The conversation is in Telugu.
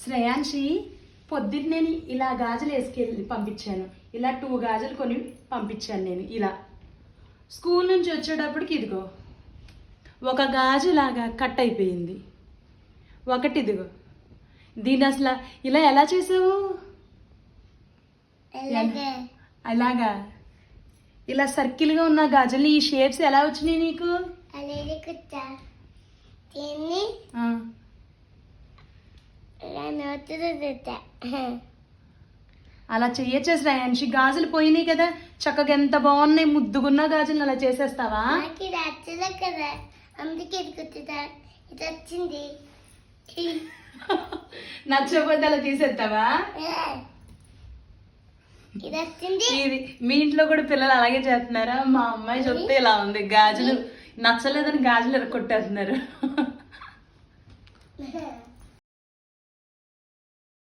శ్రేయాంశి పొద్దున్న నేను ఇలా గాజులు వేసుకెళ్ళి పంపించాను. ఇలా 2 గాజులు కొని పంపించాను నేను. ఇలా స్కూల్ నుంచి వచ్చేటప్పటికి ఇదిగో ఒక గాజు లాగా కట్ అయిపోయింది. ఒకటి ఇదిగో. దీన్ని అసలు ఇలా ఎలా చేసావు? అలాగా ఇలా సర్కిల్గా ఉన్న గాజులు ఈ షేప్స్ ఎలా వచ్చినాయి నీకు? అలా చెయ్యొచ్చే శ్రేయాంశి. గాజులు పోయినాయి కదా, చక్కగా ఎంత బాగున్నాయి, ముద్దుగున్న గాజులు అలా చేసేస్తావా? నచ్చకపోతే అలా తీసేస్తావా? ఇది మీ ఇంట్లో కూడా పిల్లలు అలాగే చేస్తున్నారా? మా అమ్మాయి చెప్తే ఇలా ఉంది, గాజులు నచ్చలేదని గాజులు ఎరగొట్టేస్తున్నారు.